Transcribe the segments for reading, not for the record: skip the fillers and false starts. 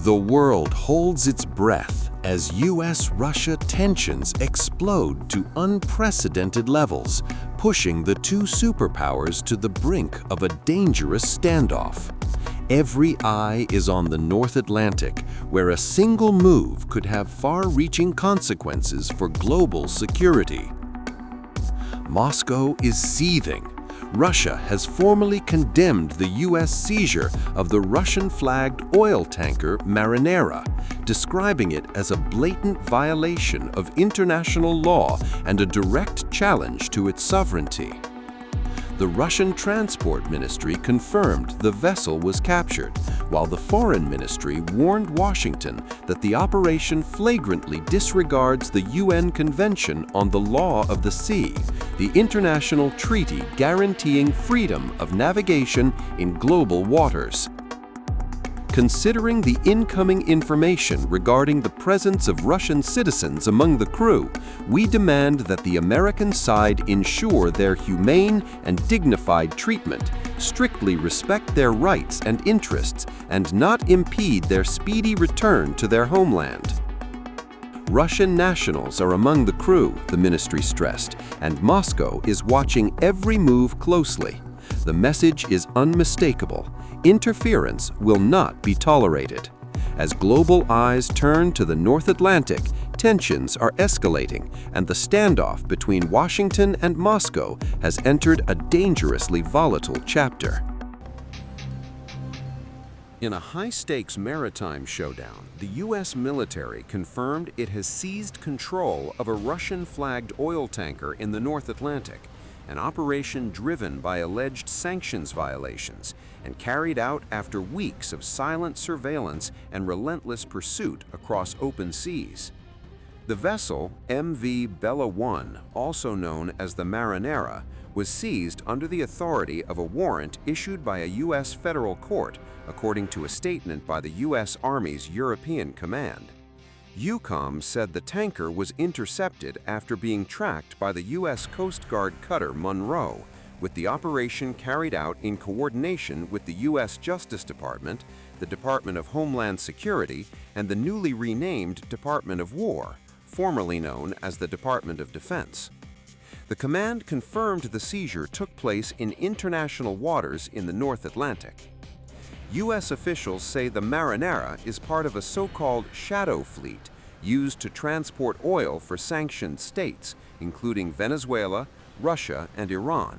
The world holds its breath as U.S.-Russia tensions explode to unprecedented levels, pushing the two superpowers to the brink of a dangerous standoff. Every eye is on the North Atlantic, where a single move could have far-reaching consequences for global security. Moscow is seething. Russia has formally condemned the U.S. seizure of the Russian-flagged oil tanker Marinera, describing it as a blatant violation of international law and a direct challenge to its sovereignty. The Russian Transport Ministry confirmed the vessel was captured, while the Foreign Ministry warned Washington that the operation flagrantly disregards the UN Convention on the Law of the Sea, the international treaty guaranteeing freedom of navigation in global waters. Considering the incoming information regarding the presence of Russian citizens among the crew, we demand that the American side ensure their humane and dignified treatment, strictly respect their rights and interests, and not impede their speedy return to their homeland. Russian nationals are among the crew, the ministry stressed, and Moscow is watching every move closely. The message is unmistakable. Interference will not be tolerated. As global eyes turn to the North Atlantic, tensions are escalating, and the standoff between Washington and Moscow has entered a dangerously volatile chapter. In a high-stakes maritime showdown, the U.S. military confirmed it has seized control of a Russian-flagged oil tanker in the North Atlantic, an operation driven by alleged sanctions violations and carried out after weeks of silent surveillance and relentless pursuit across open seas. The vessel, MV Bella 1, also known as the Marinera, was seized under the authority of a warrant issued by a U.S. federal court, according to a statement by the U.S. Army's European Command. EUCOM said the tanker was intercepted after being tracked by the U.S. Coast Guard cutter Monroe, with the operation carried out in coordination with the U.S. Justice Department, the Department of Homeland Security, and the newly renamed Department of War, formerly known as the Department of Defense. The command confirmed the seizure took place in international waters in the North Atlantic. U.S. officials say the Marinera is part of a so-called shadow fleet used to transport oil for sanctioned states, including Venezuela, Russia, and Iran.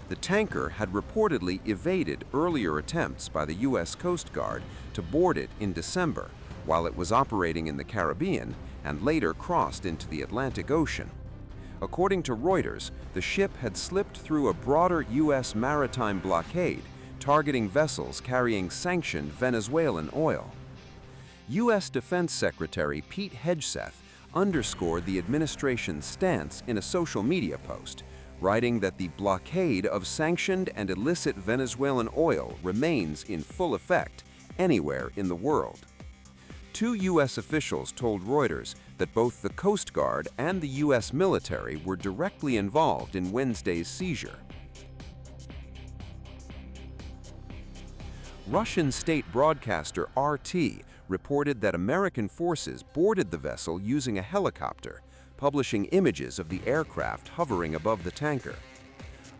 The tanker had reportedly evaded earlier attempts by the U.S. Coast Guard to board it in December, while it was operating in the Caribbean, and later crossed into the Atlantic Ocean. According to Reuters, the ship had slipped through a broader U.S. maritime blockade, targeting vessels carrying sanctioned Venezuelan oil. U.S. Defense Secretary Pete Hegseth underscored the administration's stance in a social media post, writing that the blockade of sanctioned and illicit Venezuelan oil remains in full effect anywhere in the world. Two U.S. officials told Reuters that both the Coast Guard and the U.S. military were directly involved in Wednesday's seizure. Russian state broadcaster RT reported that American forces boarded the vessel using a helicopter, publishing images of the aircraft hovering above the tanker.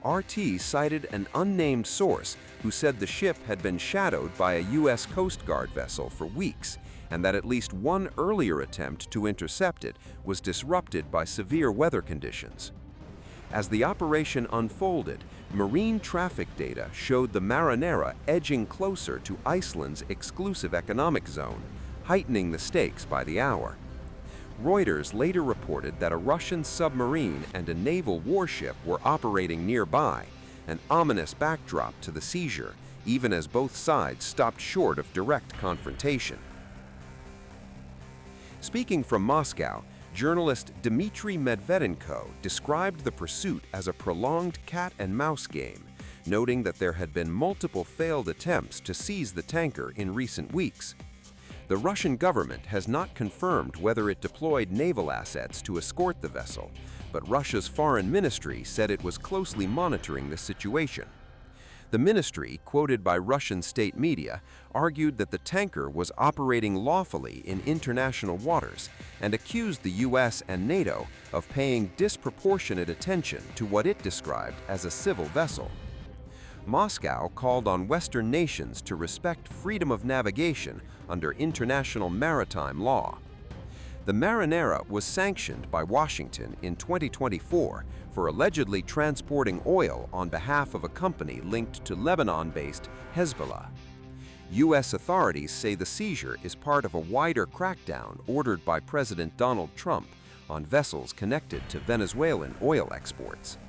RT cited an unnamed source who said the ship had been shadowed by a U.S. Coast Guard vessel for weeks, and that at least one earlier attempt to intercept it was disrupted by severe weather conditions. As the operation unfolded, marine traffic data showed the Marinera edging closer to Iceland's exclusive economic zone, heightening the stakes by the hour. Reuters later reported that a Russian submarine and a naval warship were operating nearby, an ominous backdrop to the seizure, even as both sides stopped short of direct confrontation. Speaking from Moscow, journalist Dmitry Medvedenko described the pursuit as a prolonged cat-and-mouse game, noting that there had been multiple failed attempts to seize the tanker in recent weeks. The Russian government has not confirmed whether it deployed naval assets to escort the vessel, but Russia's foreign ministry said it was closely monitoring the situation. The ministry, quoted by Russian state media, argued that the tanker was operating lawfully in international waters and accused the US and NATO of paying disproportionate attention to what it described as a civil vessel. Moscow called on Western nations to respect freedom of navigation under international maritime law. The Marinera was sanctioned by Washington in 2024 for allegedly transporting oil on behalf of a company linked to Lebanon-based Hezbollah. U.S. authorities say the seizure is part of a wider crackdown ordered by President Donald Trump on vessels connected to Venezuelan oil exports.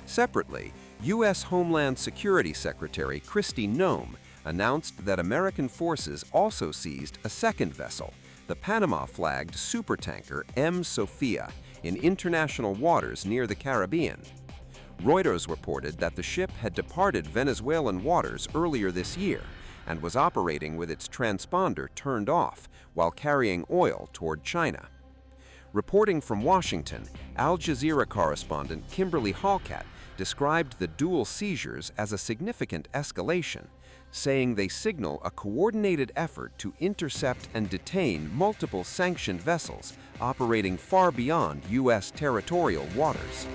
Separately, U.S. Homeland Security Secretary Kristi Noem announced that American forces also seized a second vessel, the Panama-flagged supertanker M. Sophia, in international waters near the Caribbean. Reuters reported that the ship had departed Venezuelan waters earlier this year and was operating with its transponder turned off while carrying oil toward China. Reporting from Washington, Al Jazeera correspondent Kimberly Hallcat described the dual seizures as a significant escalation, saying they signal a coordinated effort to intercept and detain multiple sanctioned vessels operating far beyond U.S. territorial waters.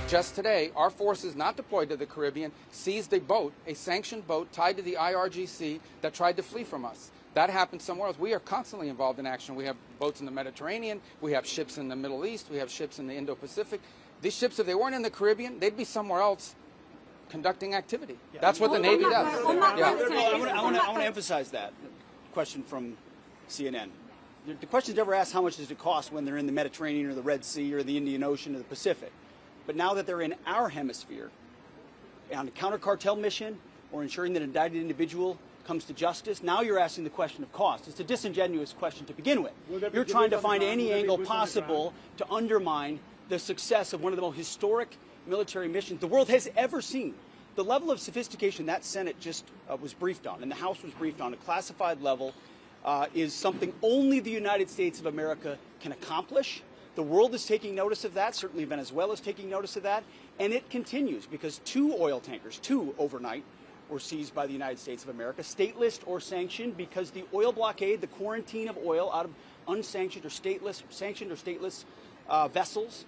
Just today, our forces not deployed to the Caribbean seized a boat, a sanctioned boat tied to the IRGC that tried to flee from us. That happened somewhere else. We are constantly involved in action. We have boats in the Mediterranean, we have ships in the Middle East, we have ships in the Indo-Pacific. These ships, if they weren't in the Caribbean, they'd be somewhere else conducting activity. Yeah. That's what the Navy does. I want to emphasize that question from CNN. The question's never asked how much does it cost when they're in the Mediterranean or the Red Sea or the Indian Ocean or the Pacific. But now that they're in our hemisphere, on a counter-cartel mission or ensuring that an indicted individual comes to justice, now you're asking the question of cost. It's a disingenuous question to begin with. You're trying to find any angle possible to undermine the success of one of the most historic military missions the world has ever seen. The level of sophistication that Senate just was briefed on, and the House was briefed on, a classified level, is something only the United States of America can accomplish. The world is taking notice of that. Certainly Venezuela is taking notice of that. And it continues because two oil tankers, two overnight, were seized by the United States of America, stateless or sanctioned, because the oil blockade, the quarantine of oil out of unsanctioned or stateless, sanctioned or stateless vessels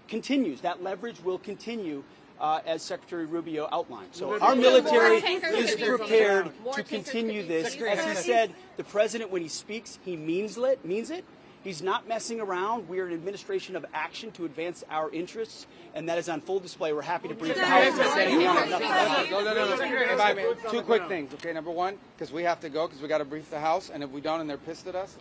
continues. That leverage will continue as Secretary Rubio outlined. So our military is prepared to continue this. As he said, the president, when he speaks, he means it. He's not messing around. We are an administration of action to advance our interests, and that is on full display. We're happy to brief the House. Two quick things, okay? Number one, because we have to go, because we got to brief the House, and if we don't and they're pissed at us,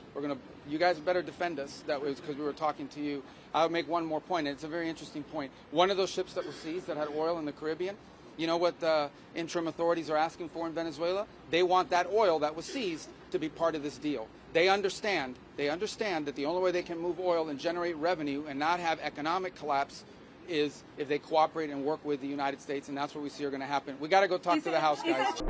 you guys better defend us. That was because we were talking to you. I'll make one more point, and it's a very interesting point. One of those ships that was seized that had oil in the Caribbean, you know what the interim authorities are asking for in Venezuela? They want that oil that was seized to be part of this deal. They understand that the only way they can move oil and generate revenue and not have economic collapse is if they cooperate and work with the United States, and that's what we see are going to happen. We got to go talk to the House, guys.